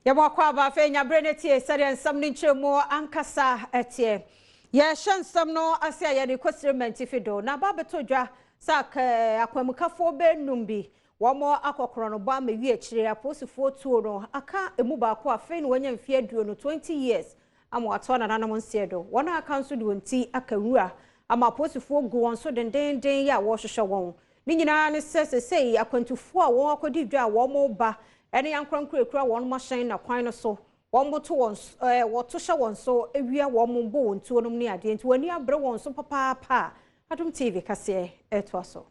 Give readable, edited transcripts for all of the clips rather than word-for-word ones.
Yabakwa ba fe nyabreneti sare nsam ni nchemo ankasa etie ye hyansam no ase ya de kwesirement fido na ba betodwa sak akwamukafo benum bi womo akokoro no ba mawi akire aposifo tuo no aka emu ba ko afe ni wanya mfie aduo no 20 years ama wato na nanam nsiedo wona aka nso de wonti akawura ama aposifo gu won so den ya wo hwehwe won ni nyina ne sesei akwantufo a won akodi dwa a womo ba ene yankrankurekura won machine na kwan no so won boto won woto hye won so ewia won bo won tuo no ne ade nti wani abre won so papa Adom TV Kasee eto so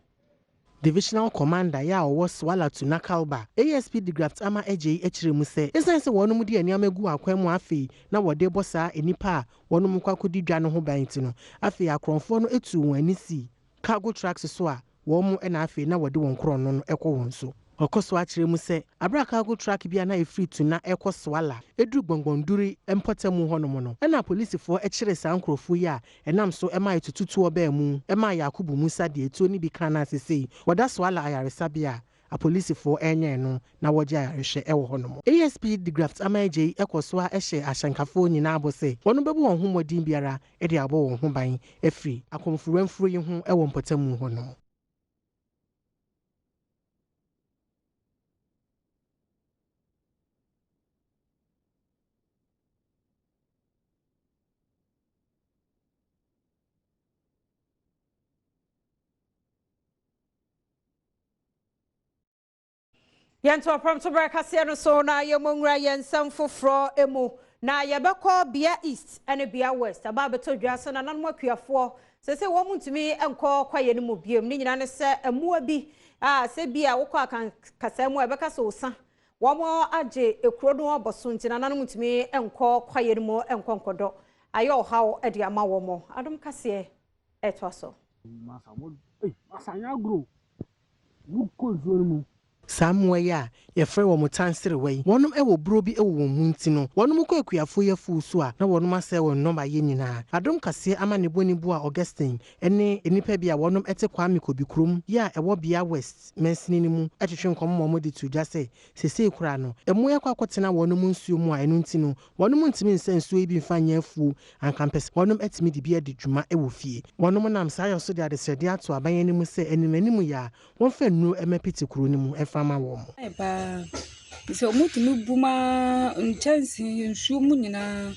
Divisional Commander ya owo Swala to Nakalba ASP Digraft ama eje echiremu se esense wonum de aniama gu akwan mu afi na wode bosa enipa wonum kwakodi dwa no ho banti no afi akronfo no etu won anisi cargo trucks so a won na afi na wode won kron no ekọ won so okoso achiremu se abra cargo truck bia na efree to na ekọ Swala edu gbongbonduri empotemu honom no na police for echire sankrofo ya enam so ema etututu oba mu ema Yakubu Musa de etu ni bi kana sesei wada Swala ayaresa bia a police for enye no na woje ayarehwe ewo honom ASP Digraft amaje ekoso a ehye ahyankafo nyina abose wono bebu won ho modin biara e de abo won ho ban efree akomfuranfuro yi ho ewo mpotemu honom Yanto Premotobre Kasee no so na yemonwura yensam foforo emu na yebekọ bia east ene bia west aba betodwa so na nanmo akuafo sese wo muntumi enko kwaye ne mu biem ni nyina ne se emua bi se bia wokọ akan kasa mu ebeka so sa wo mo age ekuro no oboso nti na nanmo muntumi enko kwaye ne mu enko nkodo ayo hawo ede ama wo mo Adom Kasee eto so masa mo masanya gro mu ko zuo mu Samuel ya yefre wo mutansere wei wonum ewo bro bi ewo won munti no wonum ko akuafo yefu so a na wonum ase won no ba ye nyina Adom Kasee ama ne bonibu a Augustine ene enipa bi a wonum ete kwame kobikrum ya ewo bia west mensini ni mu etwetwe nkom mo de tudwa se sese kura no emu yakwa kwotena wonum nsuo mu a enu nti no wonum ntimi nsensuo bi mfanya afu ankampes wonum etimi de bia de dwuma ewo fie wonum nam sayo so de adesede ato aban mu se enimanimu ya won fa nu emapiti kuro ni mu fama wo mo eba so mutumi buma nchansi nsuo mu nyina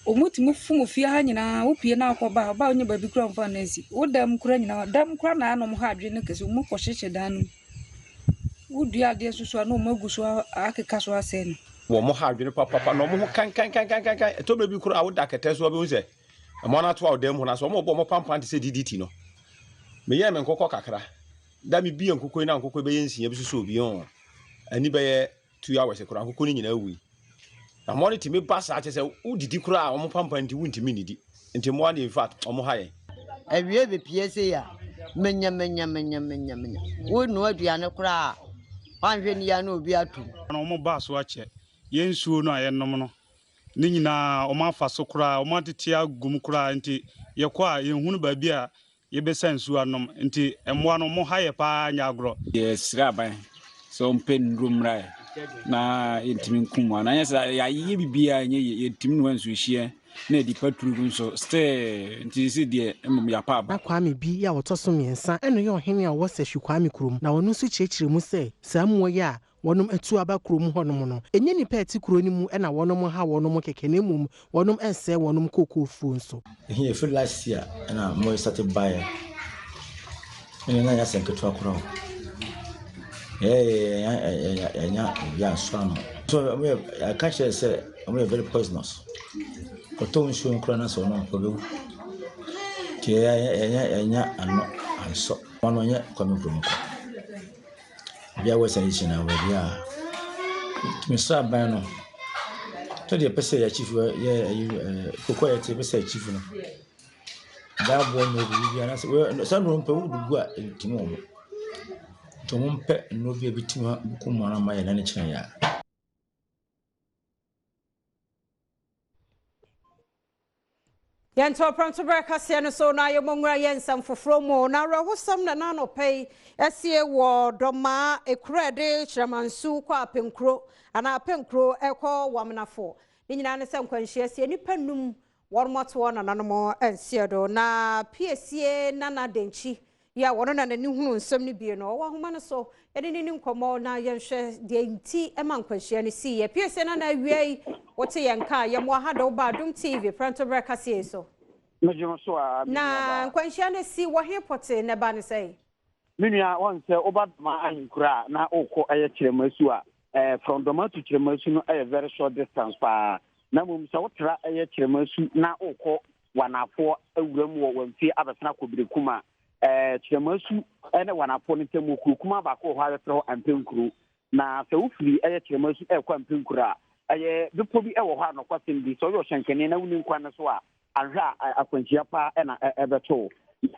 omutumi fumu fie ha nyina wopie na akoba ba onye ba bi kura mfa na esi wodam kura nyina dam kura na anom ha adwe ne kese mu kwohyeche dan wodua de susu na omagu so akeka so ase no wo mo ha adwe papa no mo kan to be bi kura woda kete so be unse mo na to awdam ho na so mo bo mo pampan te se DDT no me ye me nkokọ kakra da mi bi nkokọ na nkokọ be yensia bi so obi on ani be ye 2 hours kura nkokọ ni nyina awi na mo ni timi basa che se udidi kura o mo pampan nti wuntimi nidi nti mo ani in fact o mo ha ye awie be piese ya menya wo no aduane kura wanhwe ni ya na obi atu na mo ba so ache yensuo no ayenom no ni nyina o ma fa so kura o ma tete agum kura nti ye kwa ye hunu ba bi a ye be sansuo anom nti emwa no mo ha ye pa nya agro yes rabai so pen rumrai na intimi nkumwa na yesa ya ye bibia nye ye timi no anso hie na di paturu nso stay nti si de emum ya pa na kwame bi ya wotoso miensa eno ye ohene a wo se hwukwame kurom na wonu nso kyekire mu se Samuel ya wonum etu aba kurom honom no enye ni peti kuro ni mu na wonum ha wonum keke ne mum wonum ense wonum kokofu nso here for last year na mo started buy na ya senketu akoro yeah swam so I catch say I'm very poisonous koto nsu nkura na so no kobe ke enya ano anso ono nya kwame kurom bia wesa yichi na bia misa ban no to de pese ya chief ye kokọ ya te pese chief no da bo no bia na so no mpe wudu a ntimo mo to mo mpe no bia bitima buku mo na ma ya na ne kyen ya Yanto Premotobre Kasee no so na yomongura yensam foforo mo na rawosam na no pay esie wo doma ekurede chiramansu kwa apenkro ana apenkro ekọ wamnafo ni nyina ne senkwanhia sie nipa num wormoto na nanom ensie do na piesie nana denchi ya wono na nani hunu nsem ni bie no wa homa no so yede ni nkomo na yenhwe de nti ema nkwanhia ne si ye piesie nana wiei wote yenka ye mo ha do ba Adom TV Premotobre Kasee so na nkwanhia ne si wo hepote ne ba ne sei minua won se obadma ahinkura na okọ eye kiremasu a from doma to kiremasu no a very short distance pa na mum se wotra eye kiremasu na okọ wanafo awuram wo wamfi abesana kobirekuma kiremasu ene wanafo ne temu kuma ba ko ha retro ampenkuru na se wufiri eye kiremasu ekwa ampenkura eye bipo bi ewo ha no kwasem bi so yo hyenkene na wuni nkwa ne so a ahwa akwanchia pa ena ebeto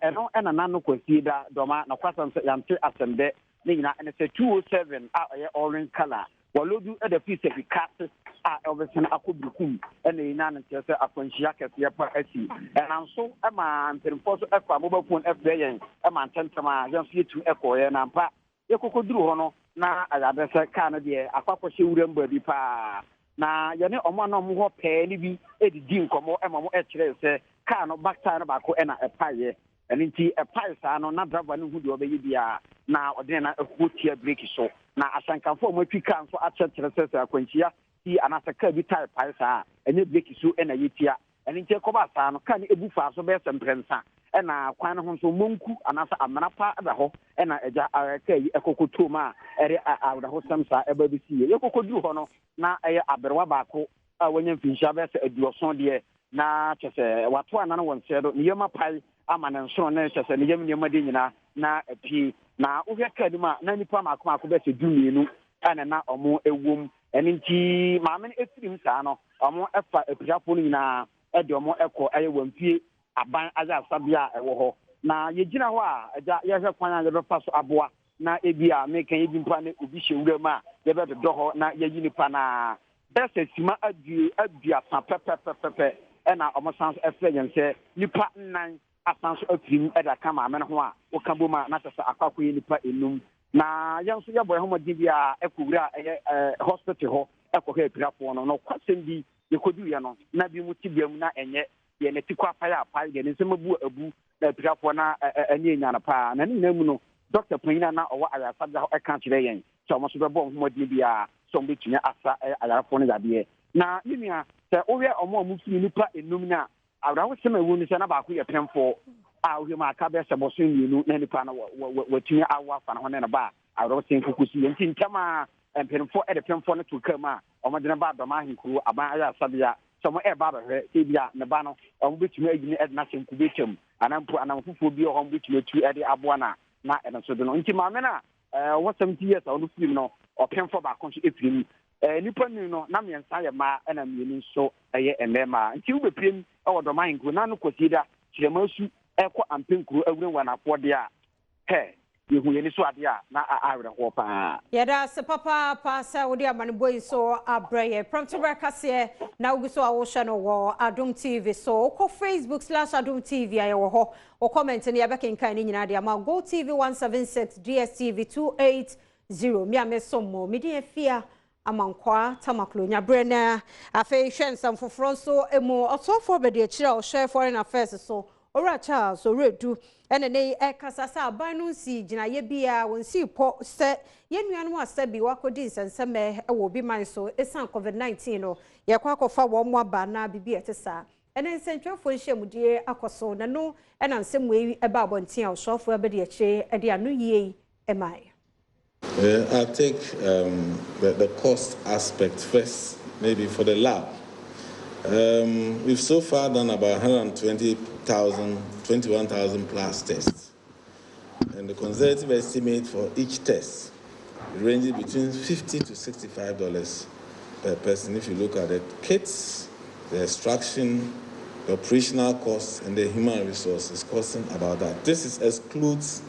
eno ena nanu kwasida doma na kwasam yamte asembe ne nyina ene se 207 a orange color walodu e the piece of cat a obesena akobikum ene ina na tese akwanchia kese pa asi enanso ema mperemfo so ekwa mobile phone FBN ema ntentama yamfe tu ekoye na mpa yekokoduru ho no na ayabese ka no de akwakwohye wuram babi pa na yene omo na omo ho pe ni bi edidi nkomo emamo ekire se ka no backtie no bako ena epaye enti epaye sa no na driver no hu de obeyi bia na odene na ekotia brake so na asankanfo mo twika nso achekire se akwanchia ti anasa ka bi tire paye sa enye brake so ena yetia enti ekoba sa no ka ni ebufa so be semprensa ena kwan no nso monku anasa amana pa da ho ena eja ka yi ekokoto ma ere awda ho samsa eba bi sie yekokoduru ho no na eye aberwa baako a wanya mfinsha be se aduoson de na chese wato anana wonse do niyema pai ama na nso na chese niyema de nyina na api na uhwe kadima na nipa maako be se dumienu ana na omo ewom eni nti maame etirim sa no omo efa apiafo no nyina ede omo ekọ eye wamfie aban aza sabia ewo ho na yegina ho a eja yehwe kwan a yebefa so aboa na ebia mekan ebi mpa na obi hye ma yebe do ho na yeyi nipa na bese sima adua pa pepe na omosans efe yense nipa nan asanso afim eda kama amen ho a okaboma na tesa akwakoye nipa enum na yenso yeboy ho modi bia ekowura hospital ho ekohe apirafo no kwasem bi yekodu ye no na bi mutibiam na enye ye ne tikwa paya ye ne nsemabu abu na apirafo na anye nyana pa na ni namu no Dr. Pina na owa ayasabja ho eka kire yen so mo so bebo ho modi bia so mbetune asa ayarafo no yade na nimia se owe omo amufi nipa enum na awrawo sema ewu ni se na ba ko ye pemfo a owe ma aka be se bo so nienu na nipa na watuni awa fa na ho na ba awrawo sen kukusi yen ntintama pemfo e de pemfo no to kama omo de na ba doma hinkuru aban ayasabja so mo e ba ba hwe e bia ne ba no omo betumi agini e na sen kubetem anampo anamfofo bi o betumi tu e de aboa na eno so do no nti maame na what 70 years on film no opemfo ba konso efirim nipa nu no na miensa ye ma na mienu so eye enema nti wo bepiem e wodoma hinku na no kosida kiremasu ekọ ampenkuru awuren wanafo de a yehu ye ni so ade a na awre ho pa yeda se papa pa sa wodi amane boy so abraye Premotobre Kasee na uguso a wo hye no wo Adom TV so ko Facebook/Adom TV aye wo ho o comment ni abekenkan ni nyina de ama Go TV 176 DSTV 280 mi amesomo Midday fia amankwa tamaklo nyabre na afi hwensam foforo so emu osofo bede akira o share foreign affairs so ora Charles so redu ene ne ekasasa aban no si gina ye bia wonsi po se yenuanu asabi wakodi nsenseme ewo bi man so esan COVID-19 no ye kwa kofa wo mo aba na bibi etesa ene nsentwefo nhyiamudie akoso na no ena nsem we eba abonten a osofo abede akire ede anu yie emai. I'll take the cost aspect first, maybe for the lab. We've so far done about 21,000 plus tests. And the conservative estimate for each test ranges between $50 to $65 per person. If you look at the kits, the extraction, the operational costs, and the human resources costing about that. This excludes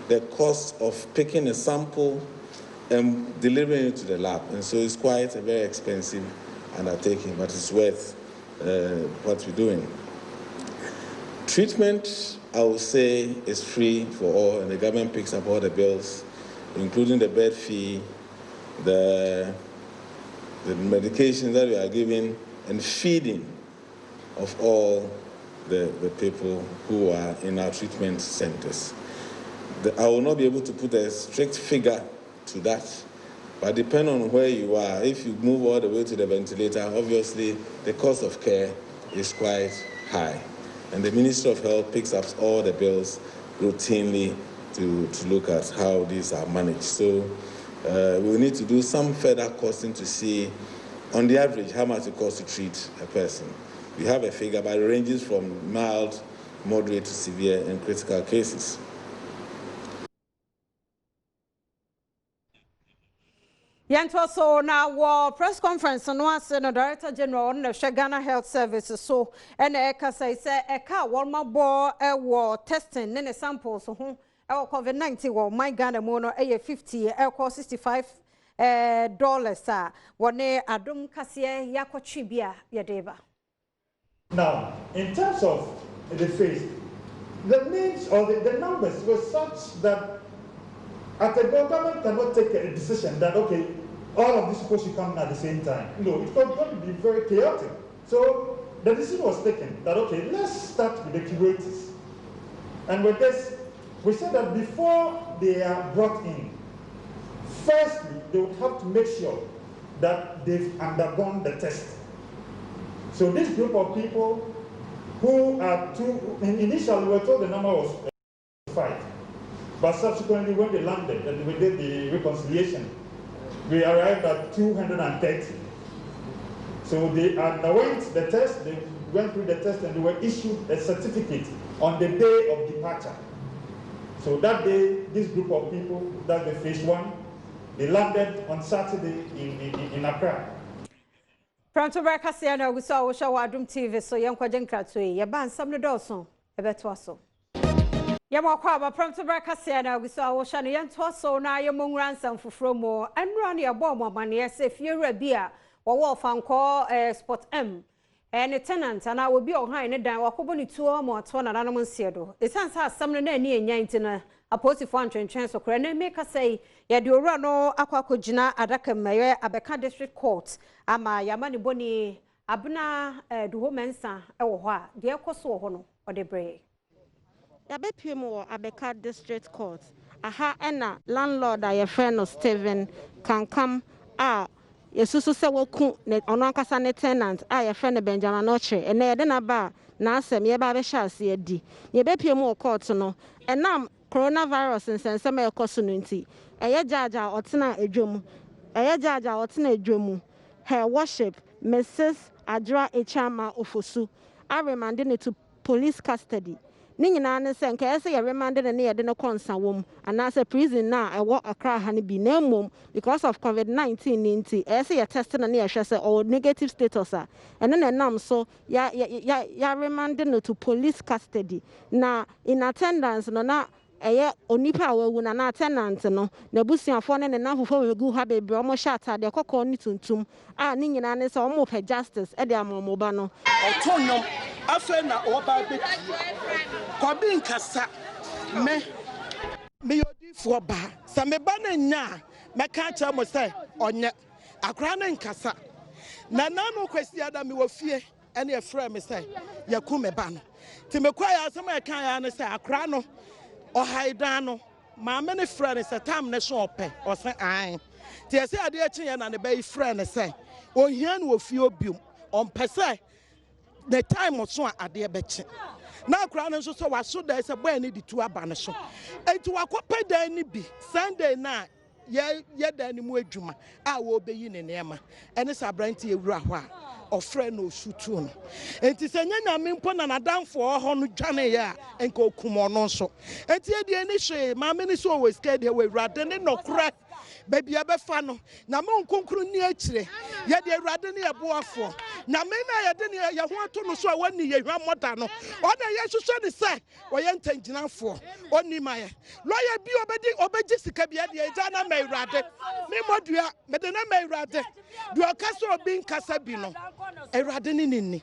the cost of picking a sample and delivering it to the lab. And so it's quite a very expensive undertaking, but it's worth what we're doing. treatment, I would say, is free for all, and the government picks up all the bills, including the bed fee, the medications that we are giving, and feeding of all the people who are in our treatment centers. I will not be able to put a strict figure to that, but depending on where you are, if you move all the way to the ventilator, obviously the cost of care is quite high. And the Ministry of Health picks up all the bills routinely to look at how these are managed. So we'll need to do some further costing to see, on the average, how much it costs to treat a person. We have a figure, but it ranges from mild, moderate to severe and critical cases. So now press conference no ase no Director General on the Ghana Health Services so and say eka one more bo testing ne samples ho COVID-19 wo my Ghana mo no 50 cost $65 wone Adom Kasee yakotwi bia yedeba. Now, in terms of the phase, the names or the numbers were such that the government cannot take a decision that, okay, all of these people should come at the same time. No, it's going to be very chaotic. So the decision was taken that, okay, let's start with the curators. And with this, we said that before they are brought in, firstly, they would have to make sure that they've undergone the test. So this group of people who are initially we were told the number was 5. But subsequently, when they landed and we did the reconciliation, we arrived at 230. So they underwent the test, they went through the test, and they were issued a certificate on the day of departure. So that day, this group of people, that's the phase 1, they landed on Saturday in Accra. Premotobre Kasee na gusa wo sha Adom TV so yenkwaje nkrato yi ban sam ne dɔso ebeto aso yɛmɔkɔ aba Premotobre Kasee na gusa wo sha ne yento so na yɛmonwura nsam foforo mo anura ne yɛbɔ mo amane se fiewura bi a wɔwɔ fankɔ sport M ne tenant ana obi ɔhan ne dan wakɔbɔ ne tuo mo ato na nanom nsie do esansa asam ne na ani enya ntina aposifo antwentwen so kora na make say ya de owura no akwakogina adaka maye abeka district court ama yamani boni abna duho mensa ewo ho a de ekoso ho no ode bre ya bepie mo abeka district court aha ena landlord a ye friend no Steven kankam a yesusu se woku ne ono ankasa ne tenant a ye friend Benjamin Oche ene ye de na ba na asem ye ba be hya ase adi ye bepie mo court no enam coronavirus nsensem ekoso no nti eye jaja otena edwom her worship Mrs. Adra Echama Ofosu are remanded to police custody ni nyina ne se nka ese ye remanded ne ye de no konsa wom anase prison na ewo Accra ha ne bi na mom because of COVID-19 nti ese ye test na ne ye hwe se or negative status a ene na nam so ya remanded to police custody na in attendance no na eye onipa awu na tenant no na busuafo ne ne nafofo wegu ha bebre omo shata de kokko ni tuntum a ni nyina ne se omo pe justice e de amomoba no otonnom afa na oba be ko bi nkasa me yodifo ba sa me ba na nya me ka cha mo se onye akra na nkasa na nanu kwesi ada me wofie ene e frɛ me se yaku me ba no ti me kwa ya asema e kan ya ne se akra no o haidano ma many friends say time na so ope o say an ti say ade echi ya na ne be friend say o hia no ofie obium on pese the time so ade be chi na akura no so waso da say boy ni di tu aba ne so enti wakopa dan ni bi Sunday na ye dan ni mu adwuma a wo be yi ne nema ene sabranti ewura ho a ofre no sutu no enti se nyanya mempo na nadamfo ho no dwane ya enka okumo no so enti e die ni hwe ma me ni so we scared he we rade ne nokra baby abefa no na me nkonkru ni akire ye de awurade ne yeboafo na me na ye de ne ye ho ato no so a wani ye hwa moda no ona ye hwehwe ne se wo ye ntanginafo oni maye lawyer bi obeji sika bi de e ja na me awurade me modua me de na me awurade do okaso obi nkasa bi no awurade ne ninni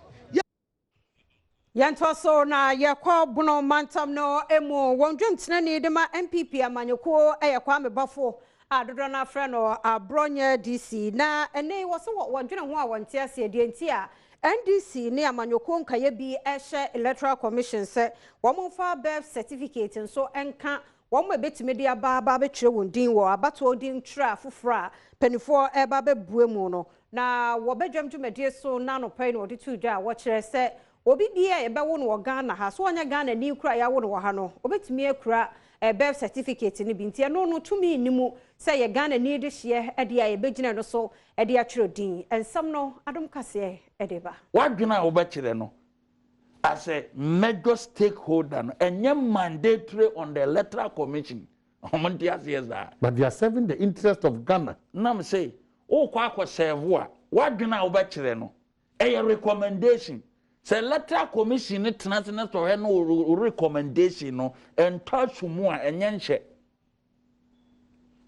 Yantoso na yakwa buno mantam no emu wondwentena ni de ma MPP amanyeko eyekwa mebafo adodo na frɛ no abronya DC na ene wo so wondwene ho a wonte ase de enti a NDC ne amanyeko nkaye bi ehye electoral commission se wo mfa birth certificate nso enka wo mo betime de aba betwere wondin wo abato din tra fofora penifo eba bebue mu no na wo bedwam dwumade so na no pai no de tu dwa wo kyerɛ se obi bia ebe wo no Ghana ha so onya Ghana ni kura ya wo no ha no obetumi akura birth certificate ni bi ntia no tumi nimu say ye Ghana ni de hye e de ya begina no so e de atwero din ensam no Adom Kasee e de ba wadwena wo be kire no as a major stakeholder no enye mandatory on the electoral commission but they are serving the interest of Ghana. Nam say o kwa serve a wadwena wo be kire no e recommendation. Se electoral commission ni tenatena to he no recommendation no ento sumu a enyenhye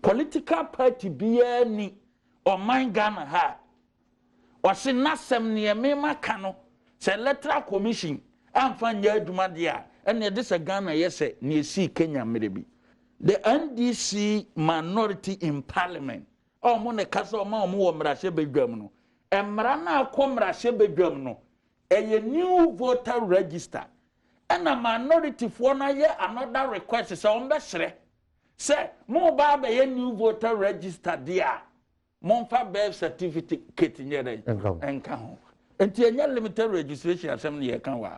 political party bia ni o man Ghana ha o se nasem ne mema ka no se electoral commission amfa nya aduma de a ene de se Ghana yese ne esi Kenya merebi the NDC minority in parliament o mo ne kasa o ma o mo wo mrahye bedwam no emra na akomrahye bedwam no a new voter register and a minority for na ye another request say on be sere say mo ba be new voter register dia mo fa birth certificate nyere enka ho enti enya limited registration asem ne ye kan wa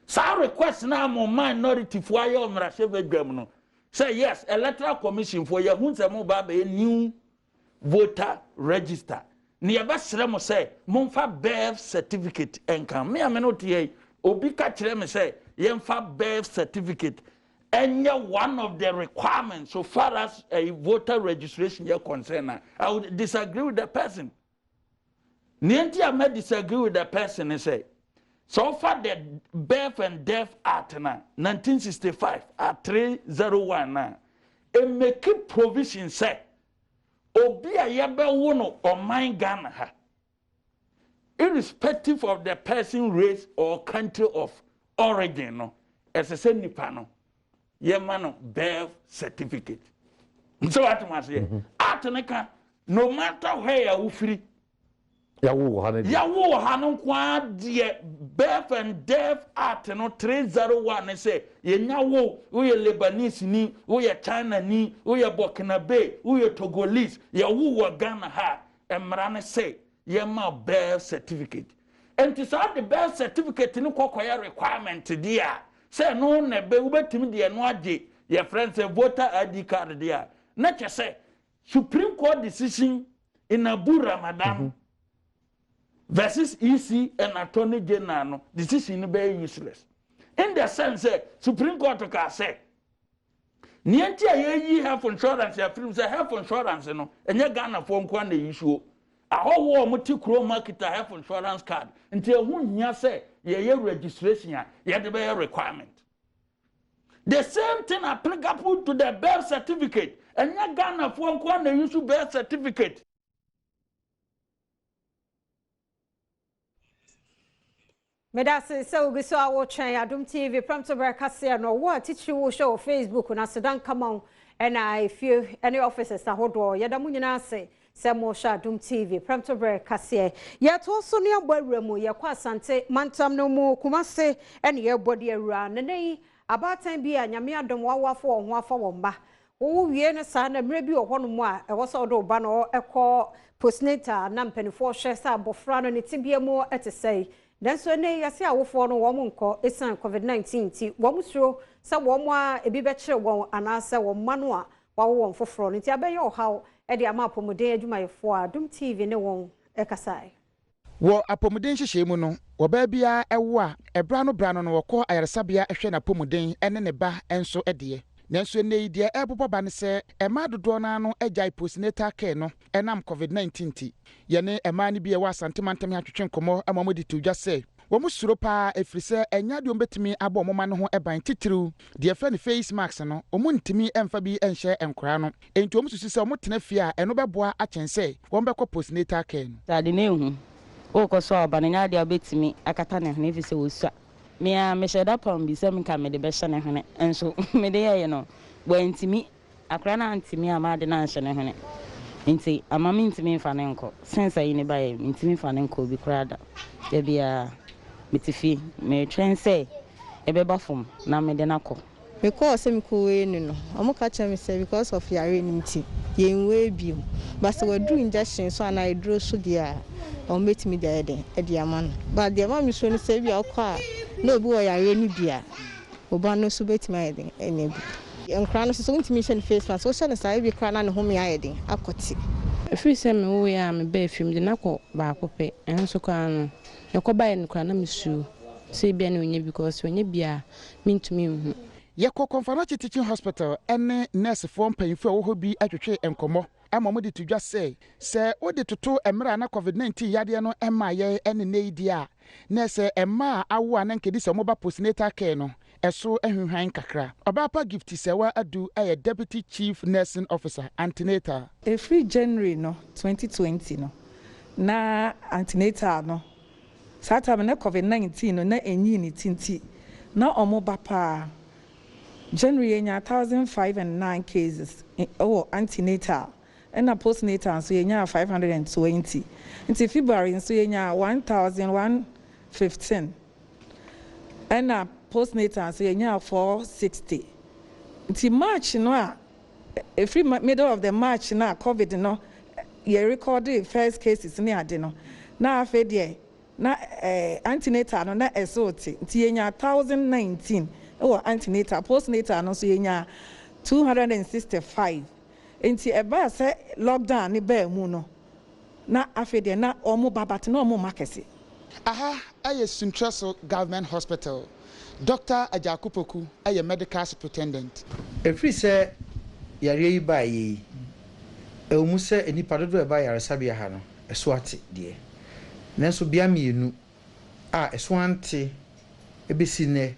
sa request na mo minority for ye omra se bedwam no say yes electoral commission for ye hu say mo ba be new voter register ni yabasre mo say monfa birth certificate enka me ameno tie obi ka kire me say yemfa birth certificate enye one of the requirements so far as a voter registration is concerned. I would disagree with the person. Nienti I may disagree with the person and say so far the Birth and Death Act na 1965 at 301 na e make provision say obi a yebe wo no oman Ghana ha irrespective of the person race or country of origin no as a say nipa no ye man birth certificate so what must say ateneka no matter where you free ya wo hanen kwa de birth and death act no 301 say ye nya wo ye Lebanese ni wo ye China ni wo ye Burkina Faso wo ye Togolese ye wo Ghana ha emra ne say ye ma birth certificate and to say the birth certificate ni kokoya requirement dia say no na be wo betimi de no age ye friend say voter ID card dia na che say Supreme Court decision in Abu Ramadan versus EC and Attorney General no decision be useless in the sense Supreme Court ka say nienti ayi health insurance ya film say health insurance no enye Ghana for nkwa na issue ahowo muti kro market health insurance card nti ehun hia say ye registration ya ye de be requirement the same thing applicable to the birth certificate enye Ghana for nkwa na issue birth certificate. Medase so giso awo twen Adom TV Premotobre Kasee no what teach you show Facebook na sedan come on and I feel any officers ahodo yeda mu nyina ase se mo sha Adom TV Premotobre Kasee yet also ne abawura mu ye kwa asante mantam no mu Kumase ene ye body awura ne nei abatan bi anyame Adom wawafo ho afa womba wo wie ne sa na mre bi ohwo no mu a e wo so do ba no ekọ postnatal na mpanifo hwe sa abofra no ne tibia mu etesei Danso ne yase awofo no wo nko esan COVID-19 ti wo musuro sa wo mo a ebi be kire wo anasa wo mano a wawo won foforo nti abeye ohaw e de ama apomuden adwumayefo a Adom TV ne won ekasai wo apomuden hyehye mu no wo ba bia ewo a ebra no no wokọ ayaresabea ehwe na apomuden ene ne ba enso ede nanso ne ide eboboba ne se ema dodo na no agai postnatal care no enam COVID-19 ti yene ema ne bia wa santemantam atwetwe komo amamodi tudwa se wo musuro pa efrise enya de ombetimi abo moma no ho eban titiru de efe ne face mask no omuntimi emfa bi enhye enkora no enti omususu se omutena fie a eno beboa achense wo mbekọ postnatal care no tade ne hu o ko so abananya de obetimi akata ne efise wo sua Me a me share that pon bi se me ka me de be hye ne hene enso me de ye no bo ntimi akra na ntimi ama de na hye ne hene nti ama me ntimi mfa ne nko sense ayi ne ba ye ntimi mfa ne nko bi krada de bia metifi me twen say ebe ba fom na me de na ko because me ko we no omo ka che me say because of yare nti yen we bi but so we do injection so na idro so dia o metimi dia eden e dia man but dia ma me so ni say bi akwa na obi o yare ni bia oba no so betimi eden ene bi enkra no so ntimi hye face mask so hye ne sai bi kra na ne ho me ayeden akoti free say me wo ya me ba film de na ko ba akopɛ enso kwa no yakoba en kra na me su say bia na onye because onye bia mintumi hu Yeko Konfanachi Teaching Hospital ene nurse form payinfo wo hobi atwetwe enkomo ama mo de tudwa say o de toto emra na COVID-19 yade no ema ye ene neidi a nurse ema awo anenkedi se mo ba postnatal care no eso ehwehwan kakra obapa gift sewa adu deputy chief nursing officer antenatal free January no 2020 no na antenatal no satam na COVID-19 no na enyi ni tinti na omobapa January 1,509 cases antenatal and postnatal so 520. Into February so 1,115 and postnatal so 460. Into March no every middle of the March na COVID no you recorded first cases near no na afedie na antenatal no na esoti into 1,019 antenatal postnatal no so yenya 265 enti eba se lockdown ni ba mu no na afede na omo babate na omo makese aha aye Suntraso government hospital Dr. Ajakupoku aye medical superintendent every say yare yi ba yi ewumu se enipa dodo eba yare sabia ha no eso ate de nanso bia mienu a eso ante ebesi ne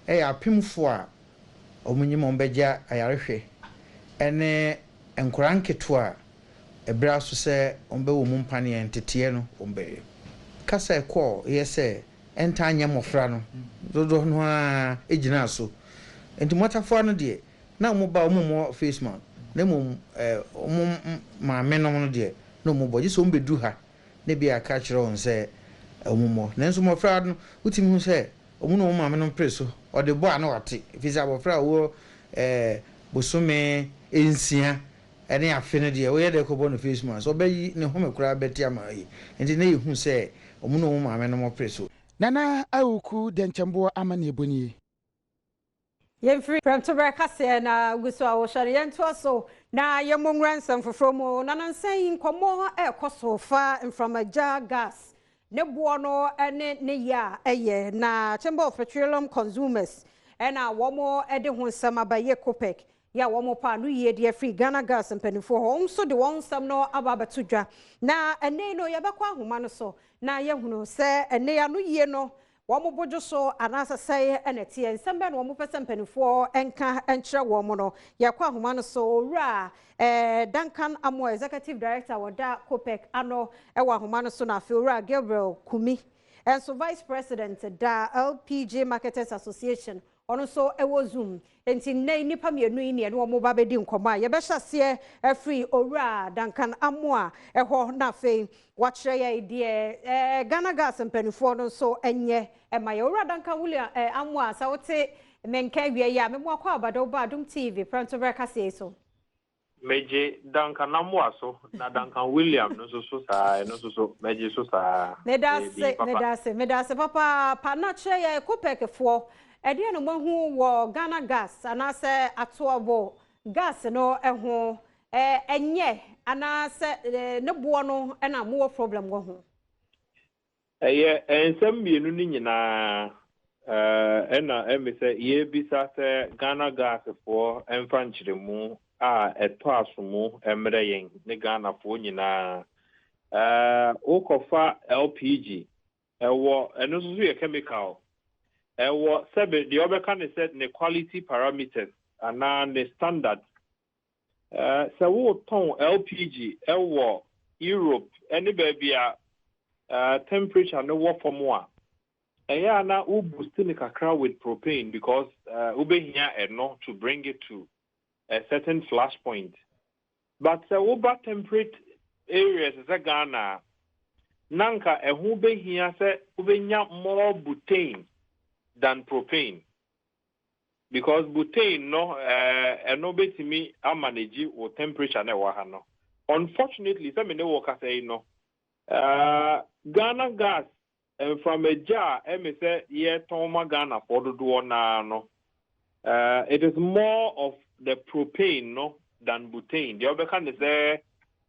apimfo a omunyim ombegya ayarehwe ene enkoranketo a ebra so se ombewo mu mpane entete no ombe kasa ekọ yese entanya mofra no dodo no a ejina so enti motafo no de na mo ba mo face man na mo maame no de no mo boje so ombedu ha na bia ka kire on se omumo nanso mofra no utimi hu se omuno maame no preso o de bo ana wate visa bofra wo bosume ensia ene afe no de wo ye de ko bo no face mask so bayi ne home kura beti amayi enti na yehu se omuno maame no preso nana awuku denchembo amane eboni Yemfree Premotobre Kasee na guso a wo hware yento so na yemonwransam fofromo nanansan komo ekoso fa mframaja gas ne bono ene ne ya eye na Chamber of Petroleum Consumers ena womo ede ho nsam abaye Copec ya womo pa no ye de free Ghana gas mpanifo ho nso de won nsam no ababetodwa na ene no yebekwa ahoma no so na yehunu se ene ya no ye no womo bojo so anasa sai enetie nsembe no womo pese mpanifo enka enkyere womo no yakwa ahoma no so owura Duncan Amo executive director wada Copec ano ewa ahoma no so na afi owura Gabriel Kumi so vice president da LPG Marketers Association ono so ewo zoom enti nei nipa mienu ni no womo ba bedi nkoma ye be hyase free owura Duncan Amo a eho na fe wachre ya idie Ghana gas mpanifo no so enye emaye owura Duncan William Amo a sa wote menka wie ya memo akwa abado ba Adom TV Premotobre Kasee so meje Duncan Amo so na Duncan William no so sa no so meje so sa medase papa pa na chre ya Copec fo ede no mahu wo Ghana gas anase atoabo gas no eho enye anase ne bo no na mo problem go ho ensem bienu ni nyina ena emese ye bisa se Ghana gas fo emfa nchiremu a eto asomu emre yen ne Ghana fo nyina okofa LPG ewo eno so ye chemical ewo sebe the obeka ne set ne quality parameters ana ne standard so wo ton LPG ewo Europe any baby a temperature no wo from a na u boosting the kakra with propane because ube here and not to bring it to a certain flash point. But over temperate areas is a Ghana. Nanka ube here say ube more butane than propane. Because butane no no beti me a manage or temperature na wahano. Unfortunately, some no workers say no. Ghana gas from a jar, say yeah, Toma Ghana for the do na no. It is more of the propane no than butane. The other kind is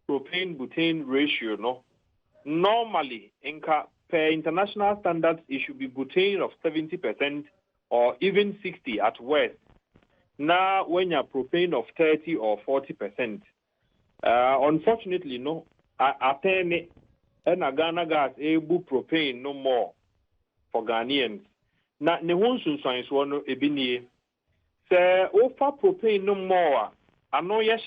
propane butane ratio no. Normally, per international standards, it should be butane of 70% or even 60 at worst. Now, when you're propane of 30 or 40%, unfortunately, no, I penny and a Ghana gas able propane no more for Ghanaians. Now, the one science one ebini say offer propane no more. I know yes,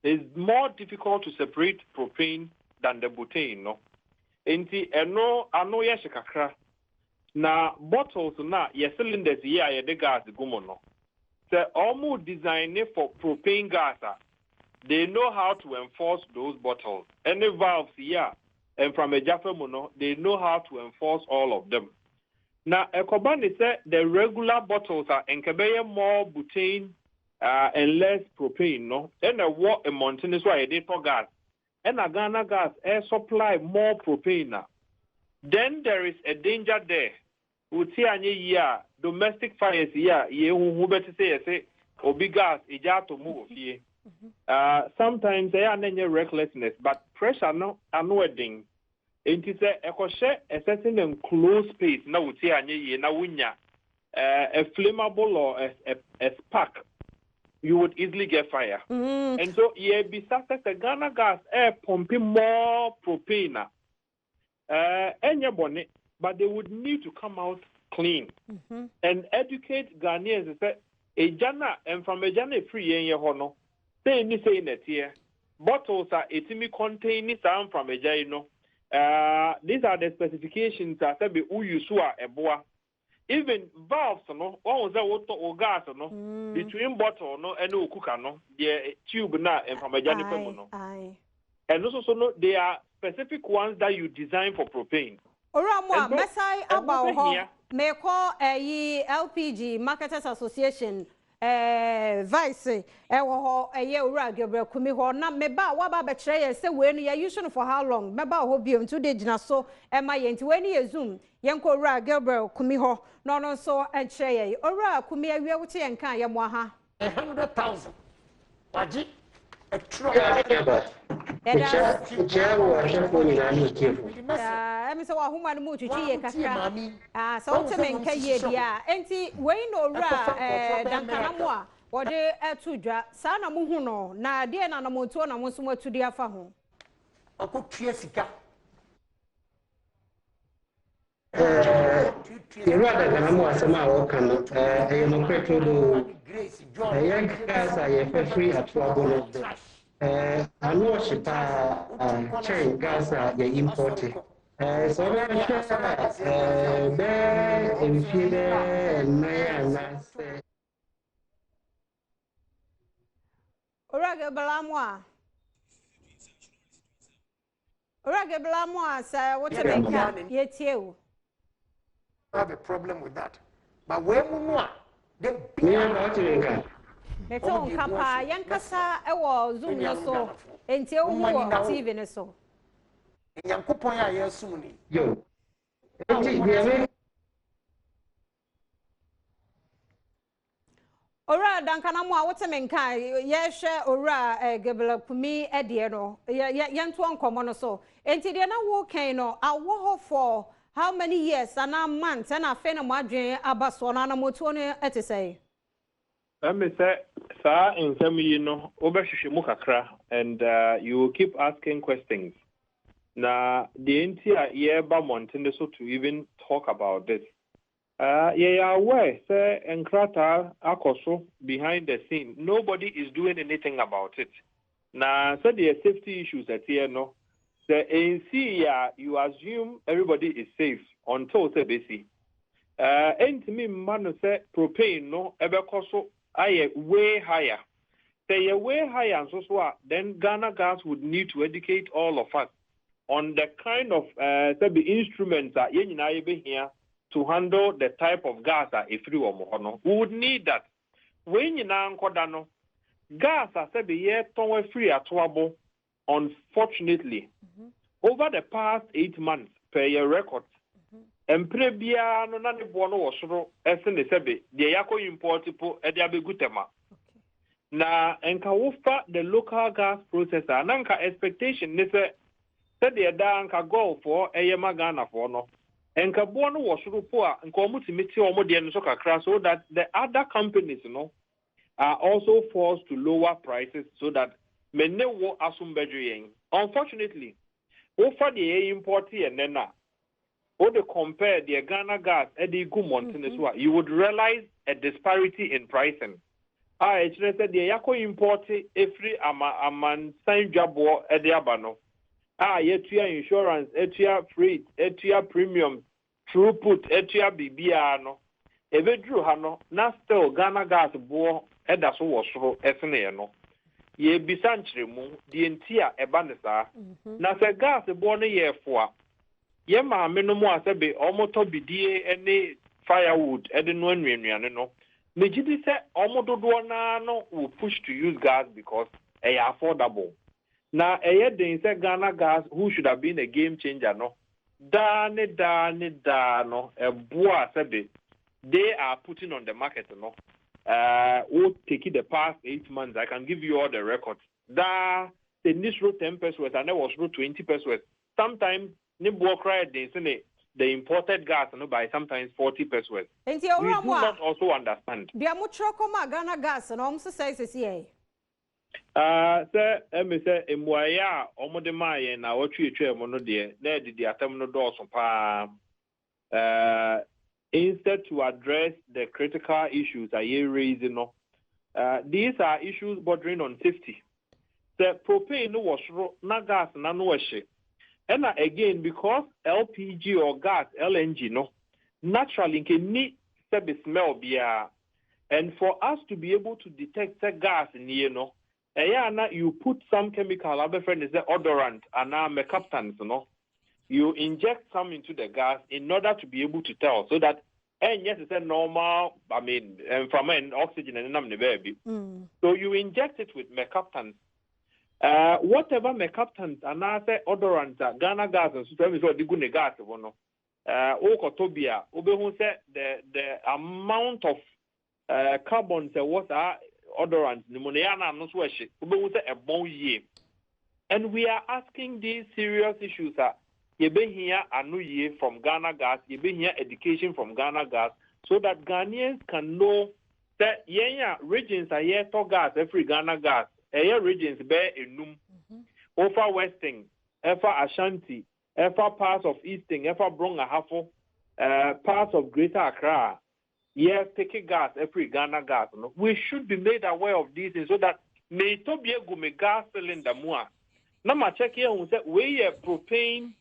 it's more difficult to separate propane than the butane, no. Enti eno ano yes kakra. Na bottles na your cylinders here are the gas gumo no. So almost designed for propane gas. They know how to enforce those bottles. Any valves here and from a Jaffa mono, they know how to enforce all of them. Now Ekobani said the regular bottles are enkebeye more butane and less propane, no. And a what a mountain is why they for gas. And a Ghana gas air supply more propane now. Then there is a danger there. Domestic fires here, who better say, obi gas, to move here. Sometimes they are not recklessness, but pressure no annoying. And it is a certain enclosed space now would say a flammable or a spark, you would easily get fire. And so besides the Ghana gas air pumping more propane. And your bonnet. But they would need to come out clean and educate Ghanaians. Say, a jana and from a jana free in your honor. Say in that here, bottles are etimi containing some from a jano. These are the specifications that say be uyusua eboa. Even valves no, one was water or gas no between bottle no and no cooker no, the tube na and from a jana no. And also no, there are specific ones that you design for propane. Oramwa mesai about ho me call LPG Marketers Association vice ho ura Gabriel Kumi ho na me ba wa ba be kire say we no ya use no for how long me ba ho biom to de gina so e ma ye nti we ni zoom yen ko ura Gabriel Kumi ho no so e kire ye ura Kumi awie wo te yen kan ye mo ha 100,000 waji a truck I'm so woman mu twitwi ye kakra so to me nka ye dia enti we no ra dankanamu a wo de atudwa sa na mu hu no na de na mo ntuo na mo so atudi afa ho akotue sika Yɛwura dankanamu asɛm a wɔka no ɛyɛ nokorɛ todo ɛyɛ gas a yɛfɛ free atoabo no ano ɔhye paa kyɛn gas a yɛ importe sɛ ɔbɛhwɛ bɛɛ mfie bɛɛ nnan anaasɛ Orage Balamu sɛ wote menka yetie o have a problem with that but when we the Neto nkapa yankasa ewo zoom no so enti ewu wo TV ne so Yankopon ya yesum ni yo Ora dankanamu a wote menka ye hwe ora Gabriel Kumi edie no yento nkomo no so enti de na wo kan no awo ho for how many years and a month and a fen mo adwen abaso na na moto no etesai me say sir in some you know obehwehwe mu kakra and you will keep asking questions na the entire year ba mountain so to even talk about this yeah aware say enkrata akoso behind the scene nobody is doing anything about it na so the safety issues at here no the ANC you assume everybody is safe until say busy Entimi mma say propane no ebekọ so aye way higher. Say way higher and so then Ghana Gas would need to educate all of us on the kind of the instruments that you be here to handle the type of gas that if you no. We would need that. When you now no gas as be here free at unfortunately, over the past 8 months per year record, Emprebia no nani bono wasoro esene sebe de yako importipo e dia begutema. Na enka wofa the local gas processor nanka expectation ne se de da anka go for eyema Ghana for no. Enka bono wasoro po a enka omutimiti omo de no so kakra so that the other companies no are also forced to lower prices so that many wo asumbedu yen. Unfortunately, wofa the importi and then or they compare the Ghana gas and the Mountain, you would realize a disparity in pricing. I said the Yako import every aman sign job at the Abano. Etia insurance, etia freight, etia premium, throughput, etia bibiano. Evedru hano, na still Ghana gas bo edaso was so esneno. Ye bisanchre mu, the entia ebanesa. Na se gas born a year for. Yema menomo asebe omoto bidie ene firewood ede no anwenwane no megidi se omododo na no will push to use gas because they are affordable na den se Ghana gas who should have been a game changer no da no eboa asebe they are putting on the market no we'll take it the past 8 months. I can give you all the records da the nisro 10 pesos and there was 20 pesos sometimes the imported gas by sometimes 40 pesos. We do not also understand. Ghana gas and almost says here. Sir, say Emwaya, Omodema, and our tree mono dear, there did the terminal doors instead to address the critical issues I raising. These are issues bordering on safety. The propane was na gas na no shit. And again, because LPG or gas, LNG, no, naturally can need to smell beer. And for us to be able to detect the gas in here, no, you put some chemical, other friend is the odorant, and now mercaptans, no. You inject some into the gas in order to be able to tell, so that, and yes, it's a normal, I mean, from an oxygen and the baby. So you inject it with mercaptans. Whatever mercaptans and other odorants, Ghana gas and so the good gas no. Okotobia, Obehu said the amount of carbon what are odorants, pneumoniana no sweshi, Obehu said a bon year. And we are asking these serious issues you be here a new year from Ghana gas, you be here education from Ghana gas, so that Ghanaians can know that regions are here to gas, every Ghana gas. Regions bear enum, Ofa Western, Efa Ashanti, Efa parts of Eastern, Efa Bronga Hafo, parts of Greater Accra. Yes, taking gas, every Ghana gas. No? We should be made aware of these things so that may to be a gume gas cylinder more. Now, my check here who said we a propane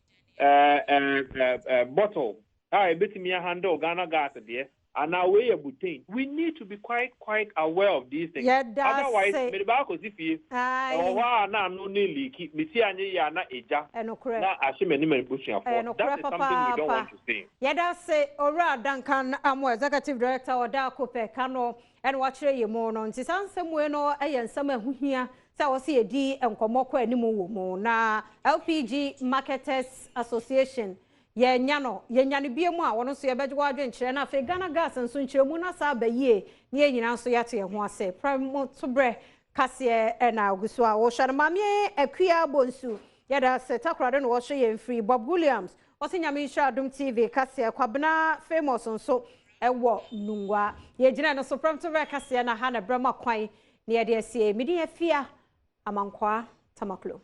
bottle. I bet me a handle Ghana gas there. And now we are butane. We need to be quite aware of these things. Yeah, otherwise, if you no leaky, na eja. Na ashime ni pushing for. That is something we don't want to see. Yeah, that's say Ora Duncan, I'm executive director or Dakope Kano and watch you more on somewhere no and some who here. So I see a D and Komoko anymore. Na LPG Marketers Association. Ye nyano bie mu a wono so ye beje wadwen kire na fe Ghana gas nso nkire mu na sa ba yie ne nyina nso yate ye ho ase Premotobre Kasee na oguso a wo hware mame akua bonsu ye da se takrade no wo hwe ye free Bob Williams wo se nyame hwa Adom TV Kasee kwabena famous nso ewo nungwa ye gina no so Premotobre Kasee na ha na brama kwan ne ye de asie midi afia amankwa tamaklo